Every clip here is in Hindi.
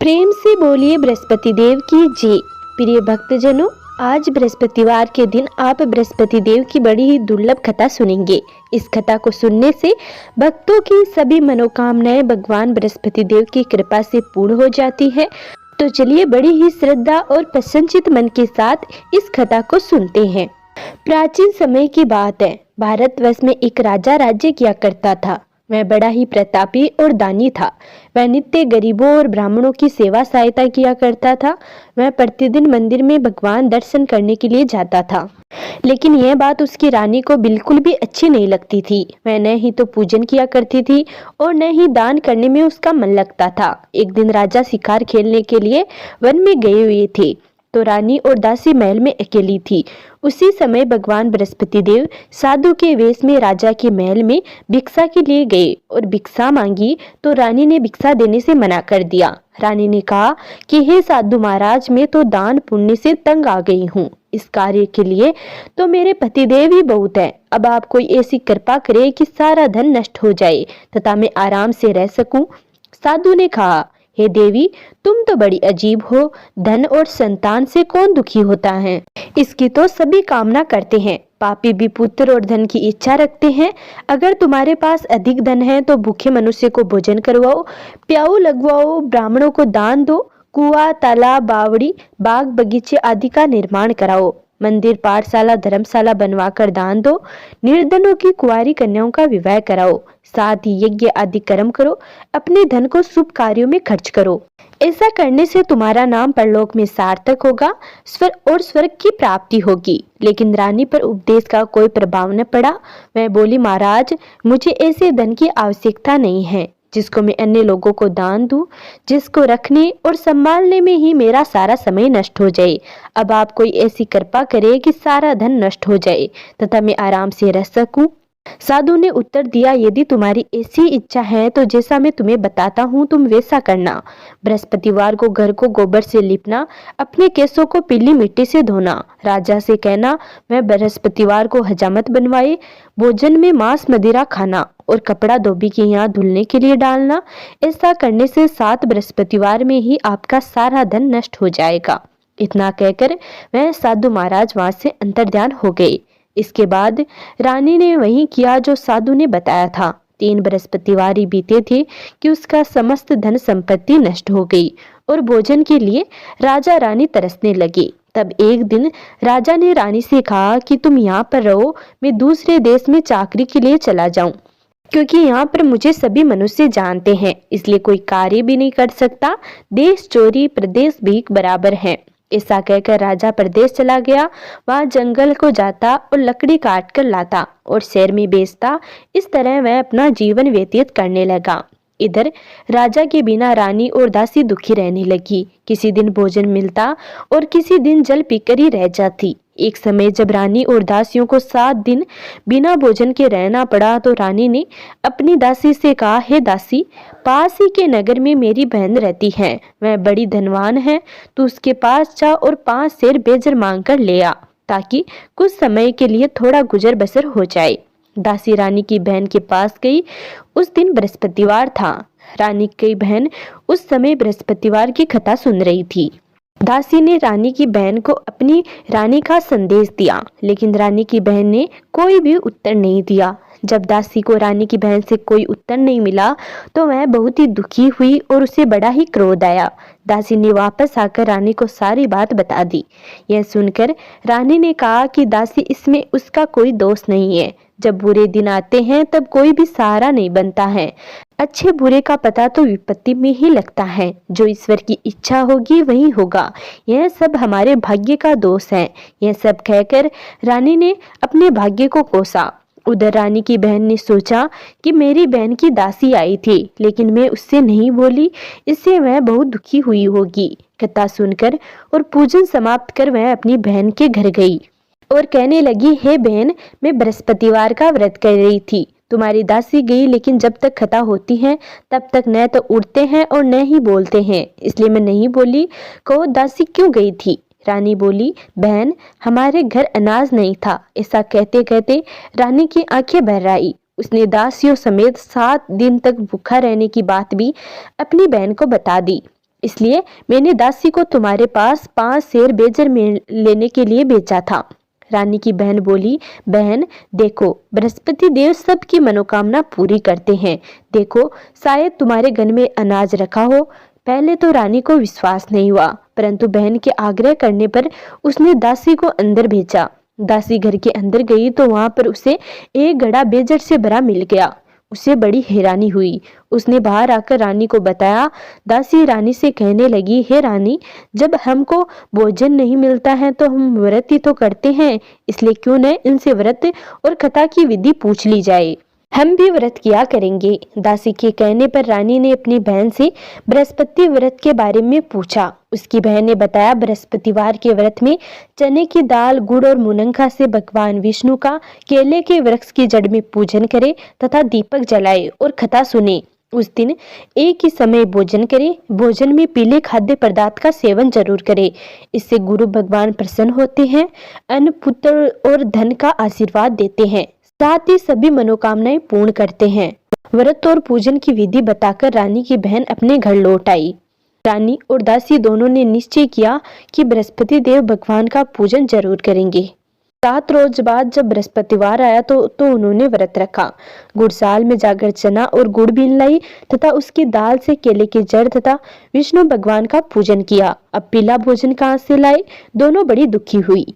प्रेम से बोलिए बृहस्पति देव की जय। प्रिय भक्तजनों, आज बृहस्पतिवार के दिन आप बृहस्पति देव की बड़ी ही दुर्लभ कथा सुनेंगे। इस कथा को सुनने से भक्तों की सभी मनोकामनाएं भगवान बृहस्पति देव की कृपा से पूर्ण हो जाती है। तो चलिए बड़ी ही श्रद्धा और प्रसन्नचित मन के साथ इस कथा को सुनते हैं। प्राचीन समय की बात है। भारतवर्ष में एक राजा राज्य किया करता था। वह बड़ा ही प्रतापी और दानी था। वह नित्य गरीबों और ब्राह्मणों की सेवा सहायता किया करता था। वह प्रतिदिन मंदिर में भगवान दर्शन करने के लिए जाता था, लेकिन यह बात उसकी रानी को बिल्कुल भी अच्छी नहीं लगती थी। वह न ही तो पूजन किया करती थी और न ही दान करने में उसका मन लगता था। एक दिन राजा शिकार खेलने के लिए वन में गए हुए थे, तो रानी और दासी महल में अकेली थी। उसी समय भगवान बृहस्पति देव साधु के वेश में राजा के महल में भिक्षा के लिए गए और भिक्षा मांगी, तो रानी ने भिक्षा देने से मना कर दिया। रानी ने कहा कि हे साधु महाराज, मैं तो दान पुण्य से तंग आ गई हूँ। इस कार्य के लिए तो मेरे पतिदेव ही बहुत है। अब आप कोई ऐसी कृपा करे कि सारा धन नष्ट हो जाए तथा मैं आराम से रह सकूं। साधु ने कहा, हे देवी, तुम तो बड़ी अजीब हो। धन और संतान से कौन दुखी होता है? इसकी तो सभी कामना करते हैं। पापी भी पुत्र और धन की इच्छा रखते हैं। अगर तुम्हारे पास अधिक धन है तो भूखे मनुष्य को भोजन करवाओ, प्याऊ लगवाओ, ब्राह्मणों को दान दो, कुआं, तालाब, बावड़ी, बाग बगीचे आदि का निर्माण कराओ, मंदिर, पाठशाला, धर्मशाला बनवाकर दान दो, निर्धनों की कुंवारी कन्याओं का विवाह कराओ, साथ ही यज्ञ आदि कर्म करो, अपने धन को शुभ कार्यों में खर्च करो। ऐसा करने से तुम्हारा नाम परलोक में सार्थक होगा और स्वर्ग की प्राप्ति होगी। लेकिन रानी पर उपदेश का कोई प्रभाव न पड़ा। वह बोली, महाराज, मुझे ऐसे धन की आवश्यकता नहीं है जिसको मैं अन्य लोगों को दान दूं, जिसको रखने और संभालने में ही मेरा सारा समय नष्ट हो जाए। अब आप कोई ऐसी कृपा करें कि सारा धन नष्ट हो जाए तथा मैं आराम से रह सकूं। साधु ने उत्तर दिया, यदि तुम्हारी ऐसी इच्छा है तो जैसा मैं तुम्हें बताता हूँ तुम वैसा करना। बृहस्पतिवार को घर को गोबर से लिपना, अपने केसों को पीली मिट्टी से धोना, राजा से कहना मैं बृहस्पतिवार को हजामत बनवाए, भोजन में मांस मदिरा खाना और कपड़ा धोबी के यहाँ धुलने के लिए डालना। ऐसा करने से 7 बृहस्पतिवार में ही आपका सारा धन नष्ट हो जाएगा। इतना कहकर वह साधु महाराज वहां से अंतर्ध्यान हो गए। इसके बाद रानी ने वही किया जो साधु ने बताया था। 3 बृहस्पतिवार ही बीते थे कि उसका समस्त धन संपत्ति नष्ट हो गई और भोजन के लिए राजा रानी तरसने लगे। तब एक दिन राजा ने रानी से कहा कि तुम यहाँ पर रहो, मैं दूसरे देश में चाकरी के लिए चला जाऊं, क्योंकि यहाँ पर मुझे सभी मनुष्य जानते हैं, इसलिए कोई कार्य भी नहीं कर सकता। देश चोरी प्रदेश भीख बराबर है। ऐसा कहकर राजा प्रदेश चला गया। वहां जंगल को जाता और लकड़ी काट कर लाता और शहर में बेचता। इस तरह वह अपना जीवन व्यतीत करने लगा। इधर राजा के बिना रानी और दासी दुखी रहने लगी। किसी दिन भोजन मिलता और किसी दिन जल पीकर ही रह जाती। एक समय जब रानी और दासियों को 7 दिन बिना भोजन के रहना पड़ा, तो रानी ने अपनी दासी से कहा, हे दासी, पास ही के नगर में मेरी बहन रहती है, वह बड़ी धनवान है, तू उसके पास जा और 5 सेर बेजर मांग कर ले आ, ताकि कुछ समय के लिए थोड़ा गुजर बसर हो जाए। दासी रानी की बहन के पास गई। उस दिन बृहस्पतिवार था। रानी की बहन उस समय बृहस्पतिवार की कथा सुन रही थी। दासी ने रानी की बहन को अपनी रानी का संदेश दिया, लेकिन रानी की बहन ने कोई भी उत्तर नहीं दिया। जब दासी को रानी की बहन से कोई उत्तर नहीं मिला तो वह बहुत ही दुखी हुई और उसे बड़ा ही क्रोध आया। दासी ने वापस आकर रानी को सारी बात बता दी। यह सुनकर रानी ने कहा कि दासी, इसमें उसका कोई दोष नहीं है। जब बुरे दिन आते हैं तब कोई भी सहारा नहीं बनता है। अच्छे बुरे का पता तो विपत्ति में ही लगता है। जो ईश्वर की इच्छा होगी वही होगा। यह सब हमारे भाग्य का दोष है। यह सब कहकर रानी ने अपने भाग्य को कोसा। उधर रानी की बहन ने सोचा कि मेरी बहन की दासी आई थी, लेकिन मैं उससे नहीं बोली, इससे वह बहुत दुखी हुई होगी। कथा सुनकर और पूजन समाप्त कर वह अपनी बहन के घर गई और कहने लगी, हे बहन, मैं बृहस्पतिवार का व्रत कर रही थी। तुम्हारी दासी गई, लेकिन जब तक कथा होती है तब तक न तो उठते हैं और न ही बोलते हैं, इसलिए मैं नहीं बोली। कहो दासी क्यों गई थी? रानी बोली, बहन, हमारे घर अनाज नहीं था। ऐसा कहते कहते रानी की आंखें भर आई। उसने दासियों समेत 7 दिन तक भूखा रहने की बात भी अपनी बहन को बता दी। इसलिए मैंने दासी को तुम्हारे पास 5 सेर बेजर में लेने के लिए भेजा था। रानी की बहन बोली, बहन देखो, बृहस्पति देव सबकी मनोकामना पूरी करते हैं। देखो, शायद तुम्हारे घर में अनाज रखा हो। पहले तो रानी को विश्वास नहीं हुआ, परंतु बहन के आग्रह करने पर उसने दासी को अंदर भेजा। दासी घर के अंदर गई तो वहां पर उसे एक घड़ा बेजर से भरा मिल गया। उसे बड़ी हैरानी हुई। उसने बाहर आकर रानी को बताया। दासी रानी से कहने लगी, हे रानी, जब हमको भोजन नहीं मिलता है तो हम व्रत ही तो करते हैं, इसलिए क्यों न इनसे व्रत और कथा की विधि पूछ ली जाए। हम भी व्रत किया करेंगे। दासी के कहने पर रानी ने अपनी बहन से बृहस्पति व्रत के बारे में पूछा। उसकी बहन ने बताया, बृहस्पतिवार के व्रत में चने की दाल, गुड़ और मुनंखा से भगवान विष्णु का केले के वृक्ष की जड़ में पूजन करे तथा दीपक जलाए और कथा सुने। उस दिन एक ही समय भोजन करे। भोजन में पीले खाद्य पदार्थ का सेवन जरूर करे। इससे गुरु भगवान प्रसन्न होते हैं, अन्न, पुत्र और धन का आशीर्वाद देते हैं, साथ ही सभी मनोकामनाएं पूर्ण करते हैं। व्रत और पूजन की विधि बताकर रानी की बहन अपने घर लौट आई। रानी और दासी दोनों ने निश्चय किया कि बृहस्पति देव भगवान का पूजन जरूर करेंगे। 7 रोज बाद जब बृहस्पतिवार आया तो उन्होंने व्रत रखा। गुड़साल में जाकर चना और गुड़ बीन लाई तथा उसकी दाल से केले की जड़ तथा विष्णु भगवान का पूजन किया। अब पीला भोजन कहाँ से लाए? दोनों बड़ी दुखी हुई,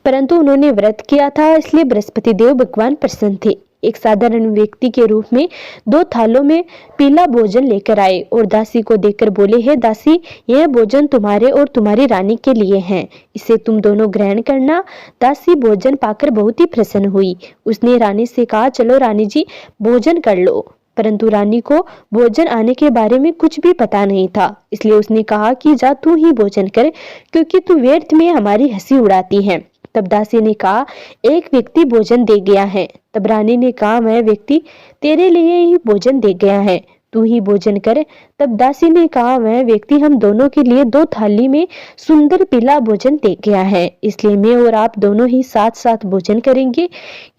परंतु उन्होंने व्रत किया था, इसलिए बृहस्पति देव भगवान प्रसन्न थे। एक साधारण व्यक्ति के रूप में 2 थालों में पीला भोजन लेकर आए और दासी को देकर बोले, हे दासी, यह भोजन तुम्हारे और तुम्हारी रानी के लिए है, इसे तुम दोनों ग्रहण करना। दासी भोजन पाकर बहुत ही प्रसन्न हुई। उसने रानी से कहा, चलो रानी जी, भोजन कर लो। परंतु रानी को भोजन आने के बारे में कुछ भी पता नहीं था, इसलिए उसने कहा कि जा तू ही भोजन कर, क्योंकि तू व्यर्थ में हमारी हंसी उड़ाती है। तब दासी ने कहा, एक व्यक्ति भोजन दे गया है। तब रानी ने कहा, वह व्यक्ति तेरे लिए ही भोजन दे गया है, तू ही भोजन कर। तब दासी ने कहा, वह व्यक्ति हम दोनों के लिए 2 थाली में सुंदर पीला भोजन दे गया है, इसलिए मैं और आप दोनों ही साथ साथ भोजन करेंगे।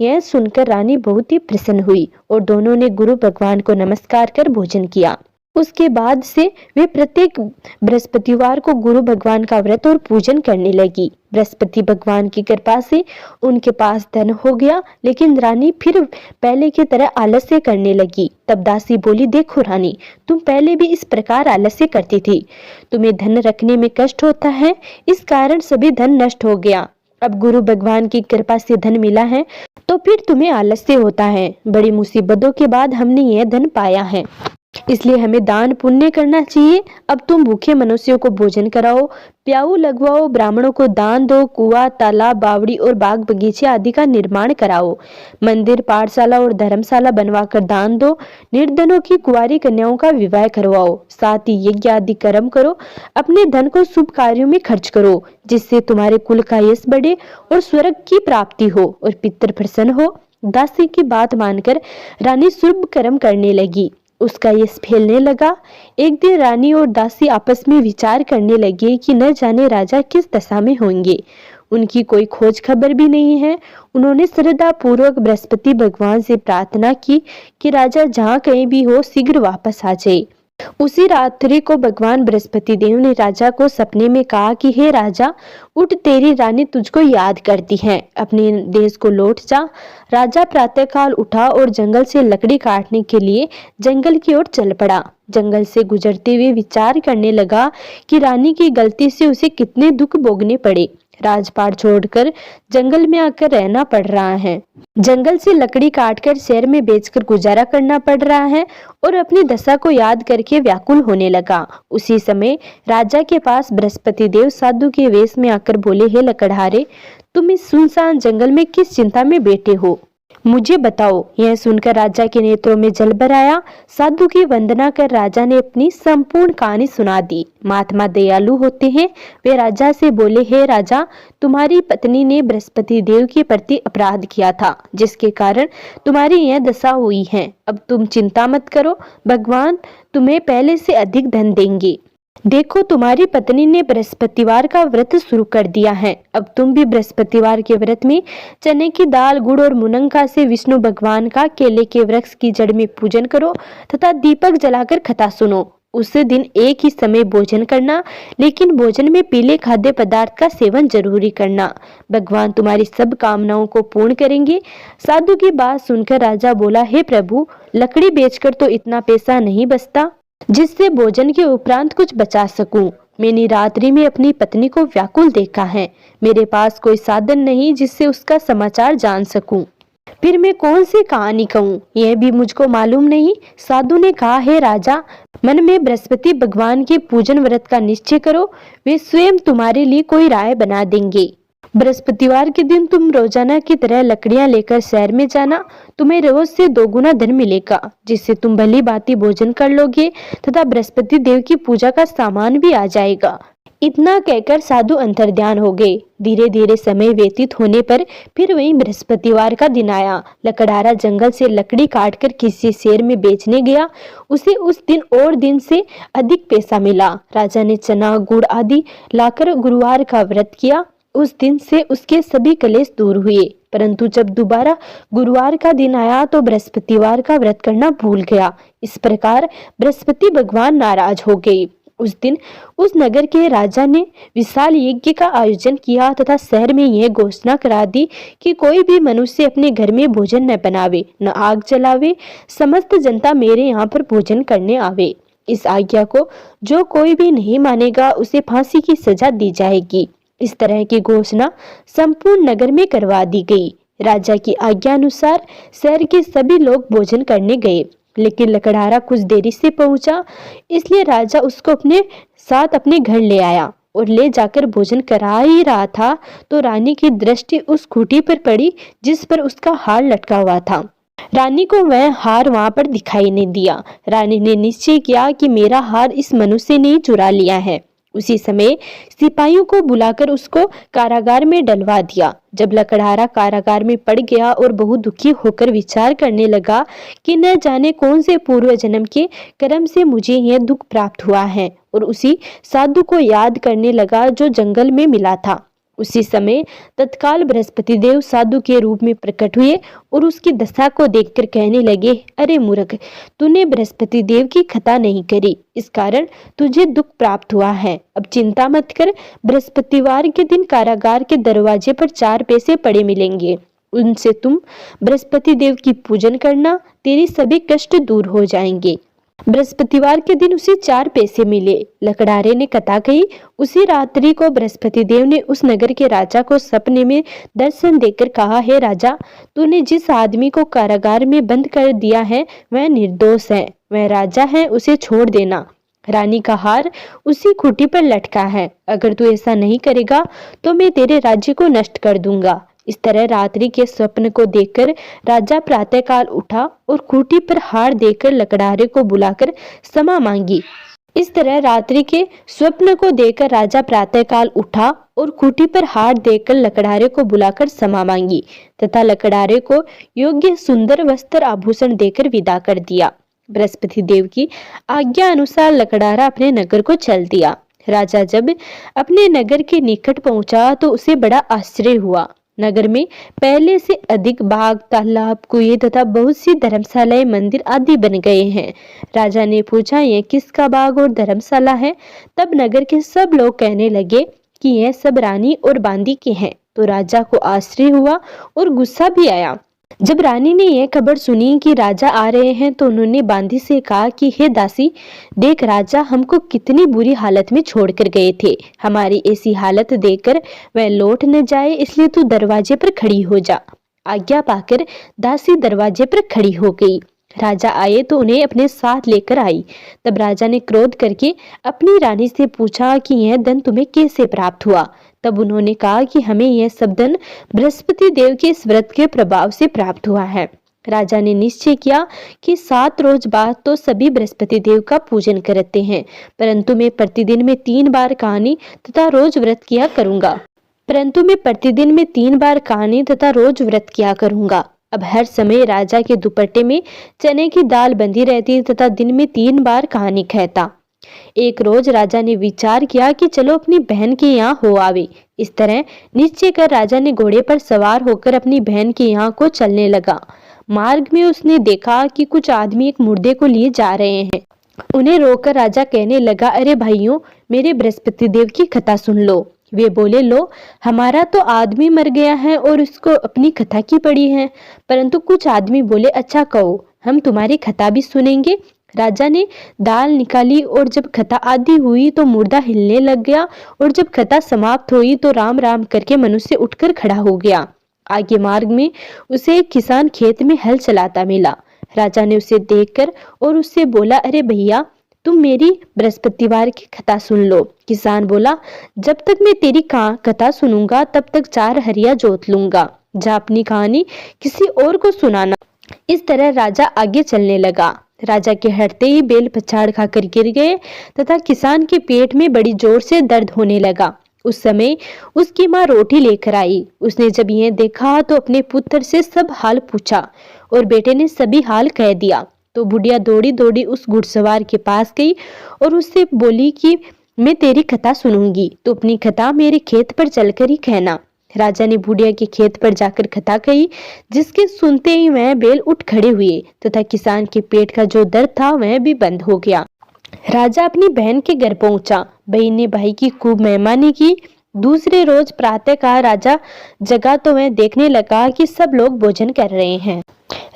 यह सुनकर रानी बहुत ही प्रसन्न हुई और दोनों ने गुरु भगवान को नमस्कार कर भोजन किया। उसके बाद से वे प्रत्येक बृहस्पतिवार को गुरु भगवान का व्रत और पूजन करने लगी। बृहस्पति भगवान की कृपा से उनके पास धन हो गया, लेकिन रानी फिर पहले की तरह आलस्य करने लगी। तब दासी बोली, देखो रानी, तुम पहले भी इस प्रकार आलस्य करती थी। तुम्हें धन रखने में कष्ट होता है, इस कारण सभी धन नष्ट हो गया। अब गुरु भगवान की कृपा से धन मिला है तो फिर तुम्हें आलस्य होता है। बड़ी मुसीबतों के बाद हमने यह धन पाया है, इसलिए हमें दान पुण्य करना चाहिए। अब तुम भूखे मनुष्यों को भोजन कराओ, प्याऊ लगवाओ, ब्राह्मणों को दान दो, कुआं, तालाब, बावड़ी और बाग बगीचे आदि का निर्माण कराओ, मंदिर, पाठशाला और धर्मशाला बनवाकर दान दो, निर्धनों की कुंवारी कन्याओं का विवाह करवाओ, साथ ही यज्ञ आदि कर्म करो, अपने धन को शुभ कार्यों में खर्च करो, जिससे तुम्हारे कुल का यश बढ़े और स्वर्ग की प्राप्ति हो और पितर प्रसन्न हो। दासी की बात मानकर रानी शुभ कर्म करने लगी। उसका यश फैलने लगा। एक दिन रानी और दासी आपस में विचार करने लगे कि न जाने राजा किस दशा में होंगे। उनकी कोई खोज खबर भी नहीं है। उन्होंने श्रद्धा पूर्वक बृहस्पति भगवान से प्रार्थना की कि राजा जहाँ कहीं भी हो शीघ्र वापस आ जाए। उसी रात्रि को भगवान बृहस्पति देव ने राजा को सपने में कहा कि हे राजा, उठ, तेरी रानी तुझको याद करती है, अपने देश को लौट जा। राजा प्रातःकाल उठा और जंगल से लकड़ी काटने के लिए जंगल की ओर चल पड़ा। जंगल से गुजरते हुए विचार करने लगा कि रानी की गलती से उसे कितने दुख भोगने पड़े। राजपाट छोड़कर जंगल में आकर रहना पड़ रहा है, जंगल से लकड़ी काटकर शहर में बेचकर गुजारा करना पड़ रहा है और अपनी दशा को याद करके व्याकुल होने लगा। उसी समय राजा के पास बृहस्पति देव साधु के वेश में आकर बोले, हे लकड़हारे, तुम इस सुनसान जंगल में किस चिंता में बैठे हो, मुझे बताओ। यह सुनकर राजा के नेत्रों में जल भर आया। साधु की वंदना कर राजा ने अपनी संपूर्ण कहानी सुना दी। महात्मा दयालु होते हैं। वे राजा से बोले, हे राजा, तुम्हारी पत्नी ने बृहस्पति देव के प्रति अपराध किया था, जिसके कारण तुम्हारी यह दशा हुई है। अब तुम चिंता मत करो, भगवान तुम्हें पहले से अधिक धन देंगे। देखो, तुम्हारी पत्नी ने बृहस्पतिवार का व्रत शुरू कर दिया है। अब तुम भी बृहस्पतिवार के व्रत में चने की दाल, गुड़ और मुनंका से विष्णु भगवान का केले के वृक्ष की जड़ में पूजन करो तथा दीपक जलाकर कथा सुनो। उस दिन एक ही समय भोजन करना, लेकिन भोजन में पीले खाद्य पदार्थ का सेवन जरूरी करना। भगवान तुम्हारी सब कामनाओं को पूर्ण करेंगे। साधु की बात सुनकर राजा बोला, हे प्रभु, लकड़ी बेचकर तो इतना पैसा नहीं बचता जिससे भोजन के उपरांत कुछ बचा सकूं। मैंने रात्रि में अपनी पत्नी को व्याकुल देखा है। मेरे पास कोई साधन नहीं जिससे उसका समाचार जान सकूं। फिर मैं कौन सी कहानी कहूँ, यह भी मुझको मालूम नहीं। साधु ने कहा, हे राजा, मन में बृहस्पति भगवान के पूजन व्रत का निश्चय करो, वे स्वयं तुम्हारे लिए कोई राय बना देंगे। बृहस्पतिवार के दिन तुम रोजाना की तरह लकड़ियां लेकर शहर में जाना। तुम्हें रोज से 2 गुना धन मिलेगा, जिससे तुम भली भांति भोजन कर लोगे तथा बृहस्पति देव की पूजा का सामान भी आ जाएगा। इतना कहकर साधु अंतर्ध्यान हो गए। धीरे धीरे समय व्यतीत होने पर फिर वही बृहस्पतिवार का दिन आया। लकड़हारा जंगल से लकड़ी काटकर किसी शहर में बेचने गया। उसे उस दिन और दिन से अधिक पैसा मिला। राजा ने चना, गुड़ आदि लाकर गुरुवार का व्रत किया। उस दिन से उसके सभी कलेश दूर हुए। परंतु जब दोबारा गुरुवार का दिन आया तो बृहस्पतिवार का व्रत करना भूल गया। इस प्रकार बृहस्पति भगवान नाराज हो गए। उस दिन उस नगर के राजा ने विशाल यज्ञ का आयोजन किया तथा शहर में यह घोषणा करा दी कि कोई भी मनुष्य अपने घर में भोजन न बनावे, न आग जलावे। समस्त जनता मेरे यहाँ पर भोजन करने आवे। इस आज्ञा को जो कोई भी नहीं मानेगा उसे फांसी की सजा दी जाएगी। इस तरह की घोषणा संपूर्ण नगर में करवा दी गई। राजा की आज्ञा अनुसार शहर के सभी लोग भोजन करने गए, लेकिन लकड़हारा कुछ देरी से पहुंचा, इसलिए राजा उसको अपने साथ अपने घर ले आया और ले जाकर भोजन करा ही रहा था तो रानी की दृष्टि उस खूंटी पर पड़ी जिस पर उसका हार लटका हुआ था। रानी को वह हार वहां पर दिखाई नहीं दिया। रानी ने निश्चय किया कि मेरा हार इस मनुष्य ने चुरा लिया है। उसी समय सिपाहियों को बुलाकर उसको कारागार में डलवा दिया। जब लकड़हारा कारागार में पड़ गया और बहुत दुखी होकर विचार करने लगा कि न जाने कौन से पूर्व जन्म के कर्म से मुझे यह दुख प्राप्त हुआ है, और उसी साधु को याद करने लगा जो जंगल में मिला था। उसी समय तत्काल बृहस्पति देव साधु के रूप में प्रकट हुए और उसकी दशा को देखकर कहने लगे, अरे मूर्ख, तूने बृहस्पति देव की कथा नहीं करी, इस कारण तुझे दुख प्राप्त हुआ है। अब चिंता मत कर, बृहस्पतिवार के दिन कारागार के दरवाजे पर 4 पैसे पड़े मिलेंगे। उनसे तुम बृहस्पति देव की पूजन करना, तेरी सभी कष्ट दूर हो जाएंगे। बृहस्पतिवार के दिन उसे 4 पैसे मिले। लकड़हारे ने कथा कही। उसी रात्रि को बृहस्पति देव ने उस नगर के राजा को सपने में दर्शन देकर कहा, हे राजा, तूने जिस आदमी को कारागार में बंद कर दिया है वह निर्दोष है, वह राजा है, उसे छोड़ देना। रानी का हार उसी खूंटी पर लटका है। अगर तू ऐसा नहीं करेगा तो मैं तेरे राज्य को नष्ट कर दूंगा। इस तरह रात्रि के स्वप्न को देखकर राजा प्रातःकाल उठा और खूंटी पर हार देकर लकड़हारे को बुलाकर क्षमा मांगी। इस तरह रात्रि के स्वप्न को देखकर राजा प्रातःकाल उठा और खूंटी पर हार देकर लकड़हारे को बुलाकर क्षमा मांगी तथा लकड़हारे को योग्य सुंदर वस्त्र आभूषण देकर विदा कर दिया। बृहस्पति देव की आज्ञा अनुसार लकड़हारा अपने नगर को चल दिया। राजा जब अपने नगर के निकट पहुंचा तो उसे बड़ा आश्चर्य हुआ। नगर में पहले से अधिक बाग, तालाब, कुएं तथा बहुत सी धर्मशालाएं, मंदिर आदि बन गए हैं। राजा ने पूछा, यह किसका बाग और धर्मशाला है? तब नगर के सब लोग कहने लगे कि यह सब रानी और बांदी के हैं। तो राजा को आश्चर्य हुआ और गुस्सा भी आया। जब रानी ने यह खबर सुनी कि राजा आ रहे हैं तो उन्होंने बांदी से कहा कि हे दासी, देख, राजा हमको कितनी बुरी हालत में छोड़कर गए थे। हमारी ऐसी हालत देखकर वह लौट न जाए, इसलिए तू दरवाजे पर खड़ी हो जा। आज्ञा पाकर दासी दरवाजे पर खड़ी हो गई। राजा आए तो उन्हें अपने साथ लेकर आई। तब राजा ने क्रोध करके अपनी रानी से पूछा कि यह धन तुम्हें कैसे प्राप्त हुआ? तब उन्होंने कहा कि हमें यह सब धन बृहस्पति देव के इस व्रत के प्रभाव से प्राप्त हुआ है। राजा ने निश्चय किया कि 7 रोज बाद तो सभी बृहस्पति देव का पूजन करते हैं, परंतु मैं प्रतिदिन में 3 बार कहानी तथा रोज व्रत किया करूंगा। अब हर समय राजा के दुपट्टे में चने की दाल बंधी रहती तथा दिन में 3 बार कहानी कहता। एक रोज राजा ने विचार किया कि चलो अपनी बहन के यहाँ हो आवे। इस तरह निश्चय कर राजा ने घोड़े पर सवार होकर अपनी बहन के यहाँ को चलने लगा। मार्ग में उसने देखा कि कुछ आदमी एक मुर्दे को लिए जा रहे हैं। उन्हें रोककर राजा कहने लगा, अरे भाइयों, मेरे बृहस्पति देव की कथा सुन लो। वे बोले, लो, हमारा तो आदमी मर गया है और उसको अपनी कथा की पड़ी है। परंतु कुछ आदमी बोले, अच्छा कहो, हम तुम्हारी कथा भी सुनेंगे। राजा ने दाल निकाली और जब कथा आधी हुई तो मुर्दा हिलने लग गया, और जब कथा समाप्त हुई तो राम राम करके मनुष्य उठकर खड़ा हो गया। आगे मार्ग में उसे एक किसान खेत में हल चलाता मिला। राजा ने उसे देखकर और उससे बोला, अरे भैया, तुम मेरी बृहस्पतिवार की कथा सुन लो। किसान बोला, जब तक मैं तेरी कथा सुनूंगा तब तक 4 हरिया जोत लूंगा। जा अपनी कहानी किसी और को सुनाना। इस तरह राजा आगे चलने लगा। राजा के हटते ही बैल पछाड़ खाकर गिर गए तथा किसान के पेट में बड़ी जोर से दर्द होने लगा। उस समय उसकी माँ रोटी लेकर आई। उसने जब यह देखा तो अपने पुत्र से सब हाल पूछा और बेटे ने सभी हाल कह दिया। तो बुढ़िया दौड़ी दौड़ी उस घुड़सवार के पास गई और उससे बोली कि मैं तेरी कथा सुनूंगी, तो अपनी कथा मेरे खेत पर चलकर ही कहना। राजा ने बुढ़िया के खेत पर जाकर कथा कही, जिसके सुनते ही वह बैल उठ खड़े हुए तथा किसान के पेट का जो दर्द था वह भी बंद हो गया। राजा अपनी बहन के घर पहुंचा। बहन ने भाई की खूब मेहमानी की। दूसरे रोज प्रातःकाल राजा जगा तो वह देखने लगा कि सब लोग भोजन कर रहे हैं।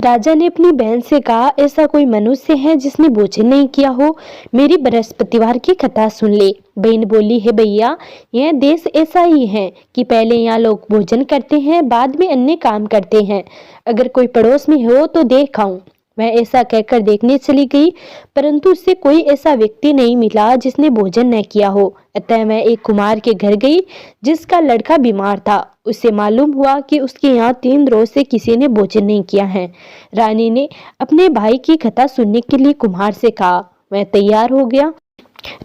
राजा ने अपनी बहन से कहा, ऐसा कोई मनुष्य है जिसने भोजन नहीं किया हो? मेरी बृहस्पतिवार की कथा सुन ले। बहन बोली, है भैया, यह देश ऐसा ही है कि पहले यहाँ लोग भोजन करते हैं, बाद में अन्य काम करते हैं। अगर कोई पड़ोस में हो तो देख आऊं। वह ऐसा कहकर देखने चली गई, परंतु उससे कोई ऐसा व्यक्ति नहीं मिला जिसने भोजन न किया हो। अतः वह एक कुमार के घर गई जिसका लड़का बीमार था। उससे मालूम हुआ कि उसके यहाँ 3 रोज से किसी ने भोजन नहीं किया है। रानी ने अपने भाई की कथा सुनने के लिए कुम्हार से कहा। वह तैयार हो गया।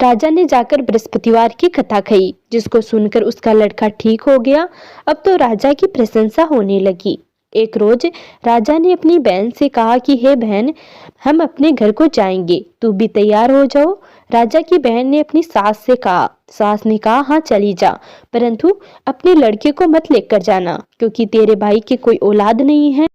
राजा ने जाकर बृहस्पतिवार की कथा कही, जिसको सुनकर उसका लड़का ठीक हो गया। अब तो राजा की प्रशंसा होने लगी। एक रोज राजा ने अपनी बहन से कहा कि हे बहन, हम अपने घर को जाएंगे, तू भी तैयार हो जाओ। राजा की बहन ने अपनी सास से कहा। सास ने कहा, हाँ चली जा, परंतु अपने लड़के को मत लेकर जाना, क्योंकि तेरे भाई की कोई औलाद नहीं है।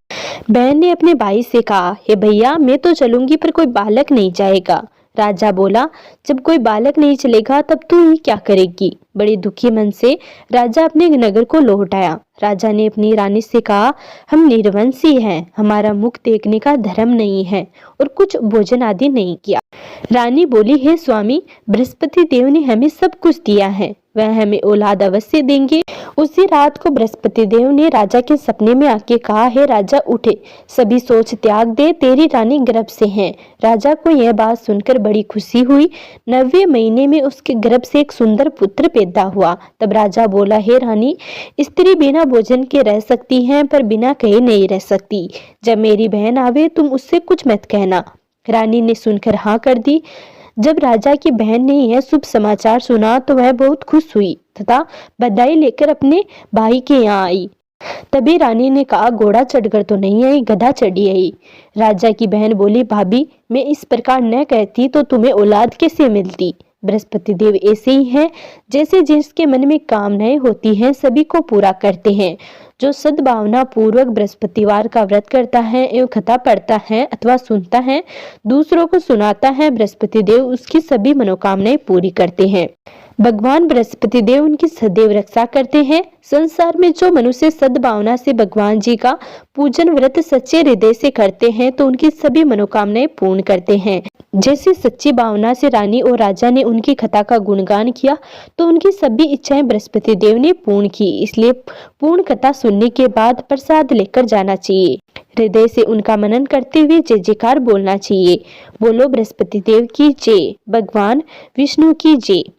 बहन ने अपने भाई से कहा, हे भैया, मैं तो चलूंगी पर कोई बालक नहीं जाएगा। राजा बोला, जब कोई बालक नहीं चलेगा तब तू ही क्या करेगी? बड़े दुखी मन से राजा अपने नगर को लौट आया। राजा ने अपनी रानी से कहा, हम निर्वंशी हैं, हमारा मुख देखने का धर्म नहीं है और कुछ भोजन आदि नहीं किया। रानी बोली, हे स्वामी, बृहस्पति देव ने हमें सब कुछ दिया है, वह हमें औलाद अवश्य देंगे। उसी रात को बृहस्पति देव ने राजा के सपने में आके कहा, हे राजा, उठे, सभी सोच त्याग दे, तेरी रानी गर्भ से है। राजा को यह बात सुनकर बड़ी खुशी हुई। 9वें महीने में उसके गर्भ से एक सुंदर पुत्र पैदा हुआ। तब राजा बोला, हे रानी, स्त्री बिना भोजन के रह सकती है पर बिना कहे नहीं रह सकती। जब मेरी बहन आवे तुम उससे कुछ मत कहना। रानी ने सुनकर हाँ कर दी। जब राजा की बहन ने यह शुभ समाचार सुना तो वह बहुत खुश हुई तथा बधाई लेकर अपने भाई के यहाँ आई। तभी रानी ने कहा, घोड़ा चढ़कर तो नहीं आई, गधा चढ़ी आई। राजा की बहन बोली, भाभी, मैं इस प्रकार न कहती तो तुम्हें औलाद कैसे मिलती? बृहस्पति देव ऐसे ही हैं, जैसे जिसके मन में कामनाएं होती हैं सभी को पूरा करते हैं। जो सद्भावना पूर्वक बृहस्पतिवार का व्रत करता है एवं कथा पढ़ता है अथवा सुनता है, दूसरों को सुनाता है, बृहस्पति देव उसकी सभी मनोकामनाएं पूरी करते हैं। भगवान बृहस्पति देव उनकी सदैव रक्षा करते हैं। संसार में जो मनुष्य सद्भावना से भगवान जी का पूजन व्रत सच्चे हृदय से करते हैं तो उनकी सभी मनोकामनाएं पूर्ण करते हैं। जैसे सच्ची भावना से रानी और राजा ने उनकी कथा का गुणगान किया तो उनकी सभी इच्छाएं बृहस्पति देव ने पूर्ण की। इसलिए पूर्ण कथा सुनने के बाद प्रसाद लेकर जाना चाहिए। हृदय से उनका मनन करते हुए जय जयकार बोलना चाहिए। बोलो बृहस्पति देव की जय, भगवान विष्णु की जय।